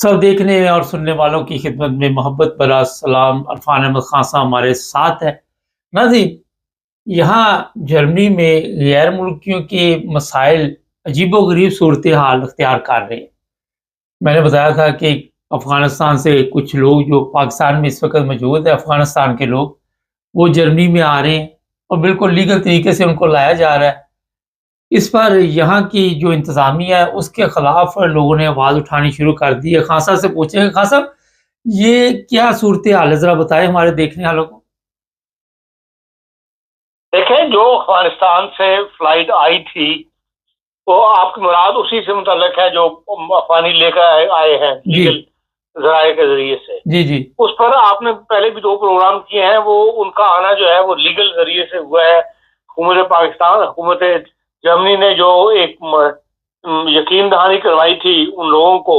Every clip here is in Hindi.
सब देखने और सुनने वालों की खिदमत में मोहब्बत भरा सलाम। अरफान अहमद खान साहब हमारे साथ है। नाज़रीन, यहाँ जर्मनी में गैर मुल्कियों के मसाइल अजीबो-गरीब सूरत-ए-हाल अख्तियार कर रहे हैं। मैंने बताया था कि अफ़गानिस्तान से कुछ लोग जो पाकिस्तान में इस वक़्त मौजूद है, अफ़गानिस्तान के लोग, वो जर्मनी में आ रहे हैं और बिल्कुल लीगल तरीके से उनको लाया जा रहा है। इस पर यहाँ की जो इंतज़ामिया है, उसके खिलाफ लोगों ने आवाज़ उठानी शुरू कर दी है। खान साहब से पूछेंगे, खान साहब, ये क्या सूरत-ए-हाल है? ज़रा बताएँ हमारे देखने वालों को। देखें, जो अफगानिस्तान से फ्लाइट आई थी, वो आपकी मुराद उसी से मुतल्लिक है जो अफगानी लेकर आए हैं जी। लीगल जराये के जरिए से। जी, जी। उस पर आपने पहले भी 2 प्रोग्राम किए हैं, वो उनका आना जो है वो लीगल जरिए से हुआ है। हुकूमत पाकिस्तान, हुकूमत जर्मनी ने जो एक यकीन दहानी करवाई थी उन लोगों को,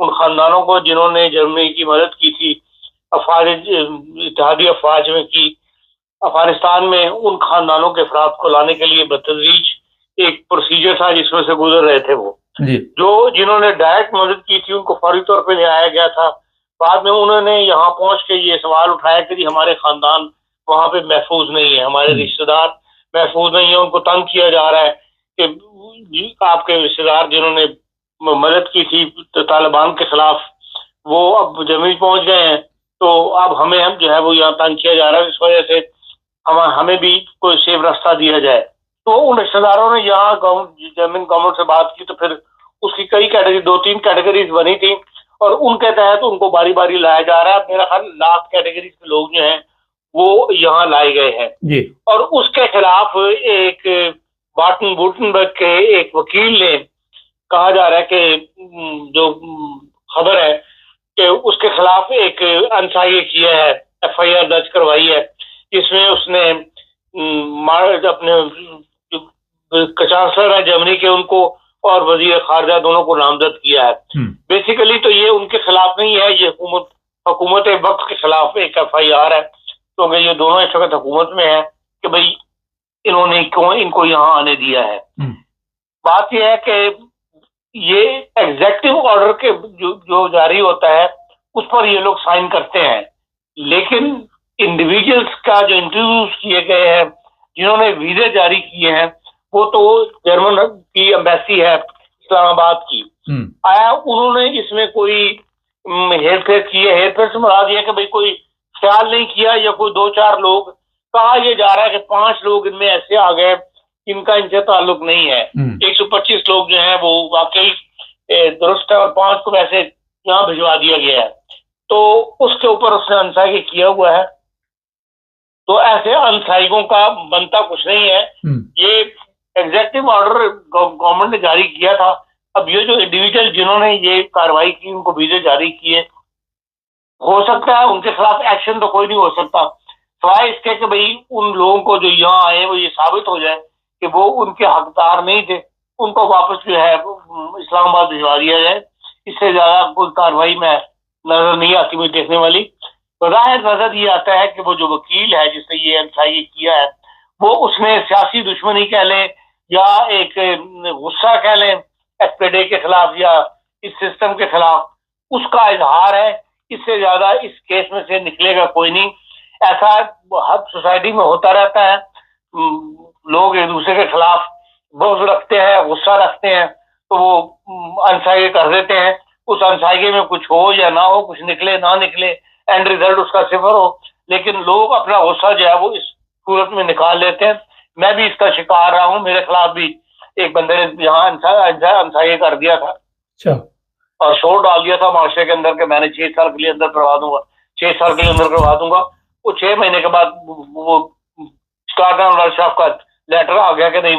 उन खानदानों को जिन्होंने जर्मनी की मदद की थी, अफवाज इत्तेहादी अफवाज में की। अफगानिस्तान में उन खानदानों के अफराद को लाने के लिए बतदरीज एक प्रोसीजर था जिसमें से गुजर रहे थे वो। जी। जो जिन्होंने डायरेक्ट मदद की थी उनको फौरी तौर पे ले आया गया था। बाद में उन्होंने यहाँ पहुंच के ये सवाल उठाया कि जी हमारे खानदान वहां पे महफूज नहीं है, हमारे रिश्तेदार महफूज नहीं है, उनको तंग किया जा रहा है कि आपके रिश्तेदार जिन्होंने मदद की थी तालिबान के खिलाफ, वो अब जमीन पहुंच गए हैं, तो अब हम जो है वो यहाँ तंग किया जा रहा है। इस वजह से हमें भी कोई सेफ रास्ता दिया जाए। तो उन रिश्तेदारों ने यहाँ जर्मन गवर्नमेंट से बात की, तो फिर उसकी कई कैटेगरी, 2-3 कैटेगरीज बनी थी और उनके तहत उनको बारी बारी लाया जा रहा है। मेरा ख्याल लाख कैटेगरीज के लोग जो हैं वो यहाँ लाए गए हैं जी। और उसके खिलाफ एक बाटन वुर्टनबर्ग के एक वकील ने कहा जा रहा है कि जो खबर है कि उसके खिलाफ एक अनसाई किया है, FIR दर्ज करवाई है, जिसमें उसने अपने चांसलर है जर्मनी के, उनको और वजीर खारजा दोनों को नामजद किया है। बेसिकली तो ये उनके खिलाफ नहीं है, ये हुकूमत वक्त के खिलाफ एक FIR है, क्योंकि ये दोनों इस वक्त हुकूमत में है कि भाई इन्होंने क्यों इनको यहाँ आने दिया है। बात यह है कि ये एग्जेक्टिव ऑर्डर के जो जारी होता है उस पर ये लोग साइन करते हैं, लेकिन इंडिविजुअल्स का जो इंटरव्यूज किए गए हैं, जिन्होंने वीजे जारी किए हैं, वो तो जर्मन की एम्बेसी है इस्लामाबाद की। आया उन्होंने इसमें कोई हेरफेर की है। हेरफेर से मुराद ये है कि भाई कोई ख्याल नहीं किया, या कोई 2-4 लोग, कहा यह जा रहा है कि 5 लोग इनमें ऐसे आ गए इनका इनसे ताल्लुक नहीं है। 125 लोग जो हैं वो वाकई दुरुस्त है और 5 को वैसे यहाँ भिजवा दिया गया है, तो उसके ऊपर उसने अनसाई किया हुआ है। तो ऐसे अनसाइगों का बनता कुछ नहीं है। ये एग्जेक्टिव ऑर्डर गवर्नमेंट ने जारी किया था। अब ये जो इंडिविजुअल जिन्होंने ये कार्रवाई की, उनको वीजे जारी किए, हो सकता है उनके खिलाफ एक्शन तो कोई नहीं हो सकता, सिवाय इसके कि भाई उन लोगों को जो यहाँ आए वो ये साबित हो जाए कि वो उनके हकदार नहीं थे, उनको वापस जो है इस्लामाबाद भिजवा दिया जाए। इससे ज्यादा कोई कार्रवाई में नजर नहीं आती मुझे देखने वाली। तो जाहिर नजर ये आता है कि वो जो वकील है जिसने ये एनसाई किया है, वो उसने सियासी दुश्मनी कह लें या एक गुस्सा कह लें SPD के खिलाफ या इस सिस्टम के खिलाफ, उसका इजहार है। इससे ज्यादा इस केस में से निकलेगा कोई नहीं। ऐसा हर सोसाइटी में होता रहता है, लोग एक दूसरे के खिलाफ बुग़्ज़ रखते हैं, गुस्सा रखते हैं, तो वो अनसाई कर देते हैं। उस अनसाई में कुछ हो या ना हो, कुछ निकले ना निकले, एंड रिजल्ट उसका 0 हो, लेकिन लोग अपना गुस्सा जो है वो इस सूरत में निकाल लेते हैं। मैं भी इसका शिकार रहा हूँ, मेरे खिलाफ भी एक बंदे ने यहाँ अनसाई कर दिया था। अच्छा। और शोर डाल दिया था माशरे के अंदर कि मैंने 6 साल के लिए अंदर करवा दूंगा, 6 साल के लिए अंदर करवा दूंगा। वो 6 महीने के बाद वो स्टार्ट का लेटर आ गया कि नहीं,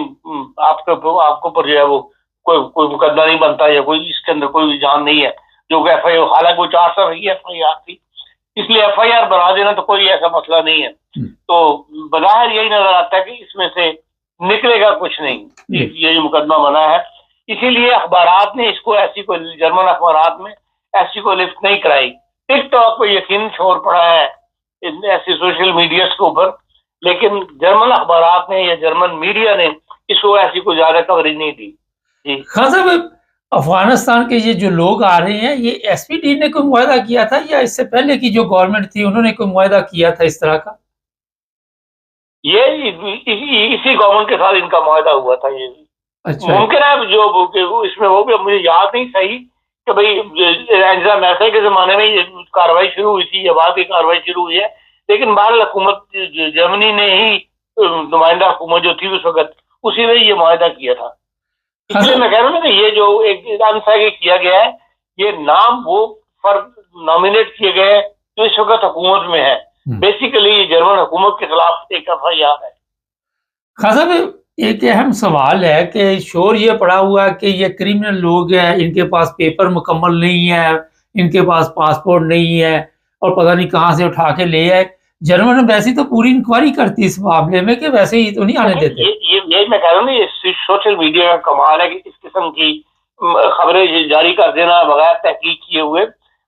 आपको पर जो है वो कोई मुकदमा नहीं बनता या कोई इसके अंदर कोई जान नहीं है, जो FIR, हालांकि वो 4 साल की FIR थी, इसलिए FIR बना देना तो कोई ऐसा मसला नहीं है। तो बज़ाहिर यही नजर आता है कि इसमें से निकलेगा कुछ नहीं, ये जो मुकदमा बना है। इसीलिए अखबारात ने इसको ऐसी को, जर्मन अखबारात में ऐसी को लिफ्ट नहीं कराई। टिकटॉक पर यकीन शोर पड़ा है ऐसी सोशल मीडिया के ऊपर, लेकिन जर्मन अखबारात ने या जर्मन मीडिया ने इसको ऐसी कोई ज्यादा कवरेज नहीं दी। खान साहब, अफगानिस्तान के ये जो लोग आ रहे हैं, ये एसपीडी ने कोई मुआहदा किया था या इससे पहले की जो गवर्नमेंट थी उन्होंने कोई मुआहदा किया था इस तरह का? ये इसी गवर्नमेंट के साथ इनका मुआहदा हुआ था। ये अच्छा। मुमकिन है जो इसमें वो भी मुझे याद नहीं सही कि भाई एंजेला मैर्केल के जमाने में ये कार्रवाई शुरू हुई थी या बाद की कार्रवाई शुरू हुई है, लेकिन बहरहाल हुकूमत जर्मनी ने ही नुमाइंदा हुकूमत जो थी उस वक्त उसी ने ये मुआहदा किया था। इसलिए मैं कह रहा हूँ ना कि ये जो एक अनसाइड किया गया है, ये नाम वो फर्द नॉमिनेट किए गए हैं जो इस वक्त हुकूमत में है। बेसिकली ये जर्मन हुकूमत के खिलाफ एक एफआईआर है। खान साहब, एक अहम सवाल है कि शोर ये पड़ा हुआ कि ये क्रिमिनल लोग हैं, इनके पास पेपर मुकम्मल नहीं है, इनके पास पासपोर्ट नहीं है और पता नहीं कहाँ से उठा के ले आए। जर्मन वैसे तो पूरी इंक्वायरी करती इस मामले में कि वैसे ही तो नहीं आने देते। ये मैं कह रहा हूँ ना, ये सोशल मीडिया का कमाल है कि इस किस्म की खबरें जारी कर देना बगैर तहकीक किए हुए,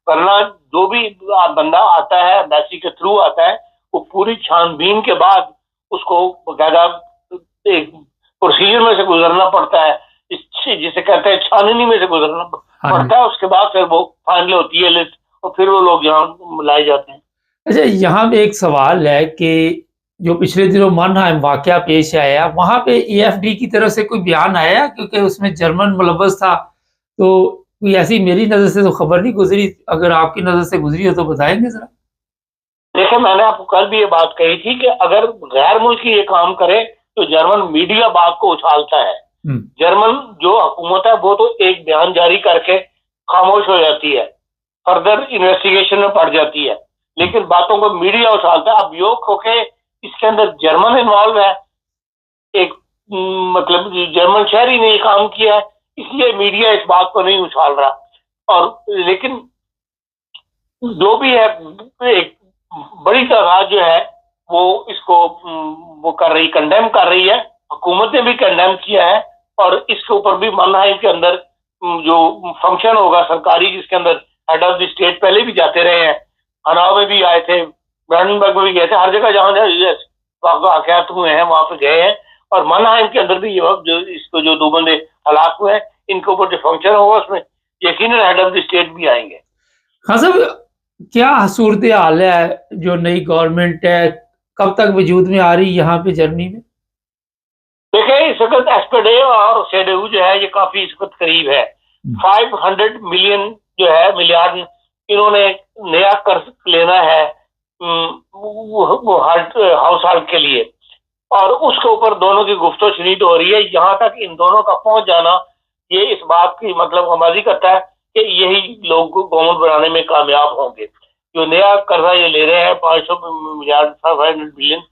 वरना जो भी बंदा आता है एम्बेसी के थ्रू आता है वो पूरी छानबीन के बाद उसको बकायदा एक प्रोसीजर में से गुजरना पड़ता है, जिसे कहते हैं छाननी में से गुजरना पड़ता है। उसके बाद फिर वो फाइनल होती है लिस्ट और फिर वो लोग यहाँ लाए जाते हैं। अच्छा, यहाँ पे एक सवाल है कि जो पिछले दिनों मनहाइम वाकया पेश आया, वहाँ पे एएफडी की तरफ से कोई बयान आया? क्योंकि उसमें जर्मन मुलव्वस था, तो कोई ऐसी मेरी नज़र से तो खबर नहीं गुजरी। अगर आपकी नज़र से गुजरी हो तो बताएंगे ज़रा। देखिए, मैंने आपको कल भी ये बात कही थी कि अगर गैर मुल्की ये काम करे तो जर्मन मीडिया बात को उछालता है। जर्मन जो हुकूमत है वो तो एक बयान जारी करके खामोश हो जाती है, फर्दर इन्वेस्टिगेशन में पड़ जाती है, लेकिन बातों को मीडिया उछालता है। अब योग होके इसके अंदर जर्मन इन्वॉल्व है, एक मतलब जर्मन शहरी ने ये काम किया है, इसलिए मीडिया इस बात को नहीं उछाल रहा। और लेकिन जो भी है, एक बड़ी तादाद जो है वो इसको वो कर रही, कंडेम कर रही है। हुकूमत ने भी कंडेम किया है और इसके ऊपर भी मनहाइम के अंदर जो फंक्शन होगा सरकारी, जिसके अंदर हेड ऑफ द स्टेट पहले भी जाते रहे हैं, हनाव में भी आए थे, ब्रांडनबर्ग में भी गए थे, हर जगह जहाँ वाकयात हुए हैं वहां पे गए हैं। और मनहाइम के अंदर भी ये वक्त जो इसको जो 2 बंदे हलाक हुए हैं, इनके ऊपर जो फंक्शन होगा उसमें यकीनन हेड ऑफ द स्टेट भी आएंगे। हाँ साहब, क्या सूरत हाल है जो नई गवर्नमेंट है, कब तक वजूद में आ रही यहाँ पे जर्मनी में? देखिए, इस वक्त एस्पेडे और सेडेऊ जो है ये काफी इस वक्त करीब है। 500 मिलियन जो है मिलियार्ड इन्होंने नया कर्ज लेना है वो हाउस होल्ड के लिए, और उसके ऊपर दोनों की गुफ्तो शनीद हो रही है। यहाँ तक इन दोनों का पहुंच जाना ये इस बात की मतलब हमारी करता है कि यही लोग गवर्नमेंट बनाने में कामयाब होंगे। जो नया कर्जा ये ले रहे हैं 500 मिलियार्ड 500 बिलियन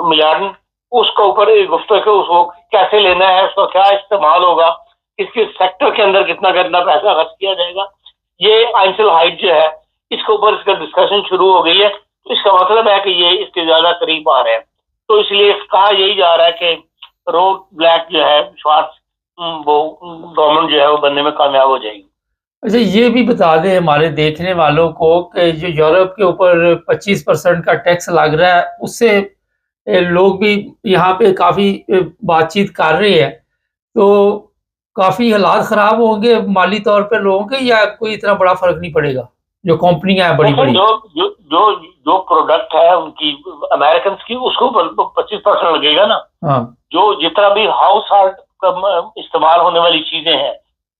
मिलियार्ड, उसके ऊपर गुफ्तो के उसको कैसे लेना है, उसका क्या इस्तेमाल होगा, किसके सेक्टर के अंदर कितना कितना पैसा खर्च किया जाएगा, ये आइंसल हाइट जो है इसके ऊपर इसका डिस्कशन शुरू हो गई है। तो इसका मतलब है कि ये इसके ज्यादा करीब आ रहे हैं। तो इसलिए कहा यही जा रहा है कि रोड ब्लैक जो है स्वार्थ वो गवर्नमेंट जो है वो बनने में कामयाब हो जाएगी। अच्छा, ये भी बता दें हमारे देखने वालों को कि जो यूरोप के ऊपर 25% का टैक्स लग रहा है, उससे लोग भी यहाँ पे काफ़ी बातचीत कर रहे हैं, तो काफ़ी हालात ख़राब होंगे माली तौर पे लोगों के, या कोई इतना बड़ा फ़र्क नहीं पड़ेगा? जो कंपनियां हैं बड़ी बड़ी, जो प्रोडक्ट है उनकी अमेरिकन की, उसको 25% लगेगा ना। हाँ। जो जितना भी हाउस होल्ड का इस्तेमाल होने वाली चीजें हैं,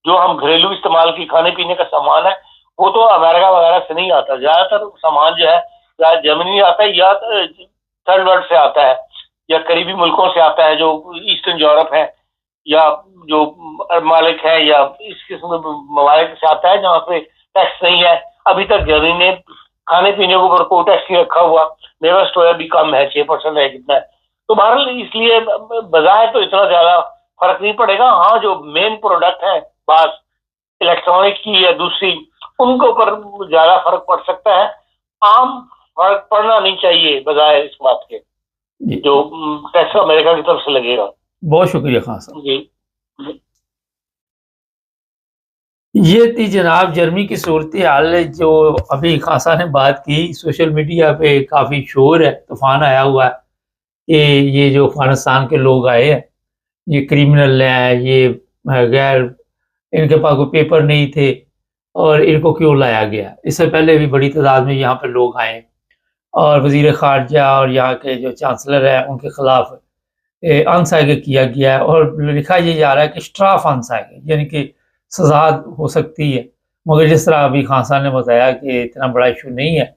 जो हम घरेलू इस्तेमाल की खाने पीने का सामान है, वो तो अमेरिका वगैरह से नहीं आता। ज्यादातर सामान जो है या जर्मनी आता है या थर्ड वर्ल्ड से आता है या करीबी मुल्कों से आता है, जो ईस्टर्न यूरोप है या जो ममालिक है या इस किस्म के ममालिक से आता है जहाँ पे टैक्स नहीं है। अभी तक जर्मनी ने खाने पीने के ऊपर कोई टैक्स नहीं रखा हुआ, लेबर स्टोर भी कम है, 6% है कितना है। तो बहरहाल इसलिए बजाय तो इतना ज्यादा फर्क नहीं पड़ेगा। हाँ, जो मेन प्रोडक्ट है बात इलेक्ट्रॉनिक की या दूसरी, उनके ऊपर ज्यादा फर्क पड़ सकता है। आम फर्क पड़ना नहीं चाहिए बजाय इस बात के जो टैक्स अमेरिका की तरफ से लगेगा। बहुत शुक्रिया खान साहब जी। ये थी जनाब जर्मनी की सूरत हाल जो अभी खासा ने बात की। सोशल मीडिया पे काफ़ी शोर है, तूफान आया हुआ है कि ये जो अफगानिस्तान के लोग आए हैं ये क्रिमिनल हैं, ये गैर इनके पास कोई पेपर नहीं थे और इनको क्यों लाया गया। इससे पहले भी बड़ी तादाद में यहाँ पर लोग आए और वज़ीर ख़ारजा और यहाँ के जो चांसलर हैं उनके ख़िलाफ़ अनसाइगे किया गया है और लिखा ये जा रहा है कि स्ट्राफ अनसाइगे यानी कि सज़ा हो सकती है। मगर जिस तरह अभी खान साहब ने बताया कि इतना बड़ा इशू नहीं है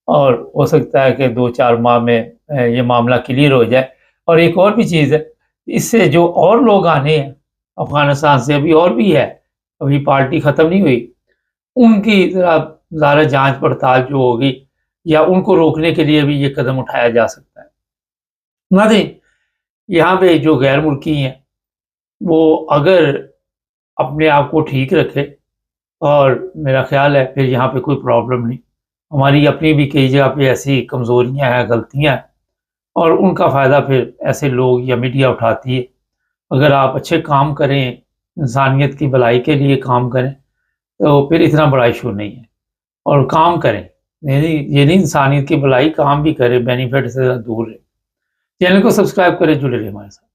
और हो सकता है कि 2-4 माह में ये मामला क्लियर हो जाए। और एक और भी चीज़ है, इससे जो और लोग आने हैं अफ़गानिस्तान से, अभी और भी है, अभी पार्टी ख़त्म नहीं हुई, उनकी ज़रा जाँच पड़ताल जो होगी या उनको रोकने के लिए भी ये कदम उठाया जा सकता है। नाज़रीन, यहाँ पे जो गैर मुल्की हैं वो अगर अपने आप को ठीक रखे और मेरा ख़्याल है फिर यहाँ पे कोई प्रॉब्लम नहीं। हमारी अपनी भी कई जगह पे ऐसी कमज़ोरियाँ हैं, गलतियाँ हैं और उनका फ़ायदा फिर ऐसे लोग या मीडिया उठाती है। अगर आप अच्छे काम करें, इंसानियत की भलाई के लिए काम करें, तो फिर इतना बड़ा इशू नहीं है और काम करें। ये नहीं इंसानियत की भलाई, काम भी करें, बेनिफिट से दूर रहें। चैनल को सब्सक्राइब करें, जुड़े रहें हमारे साथ।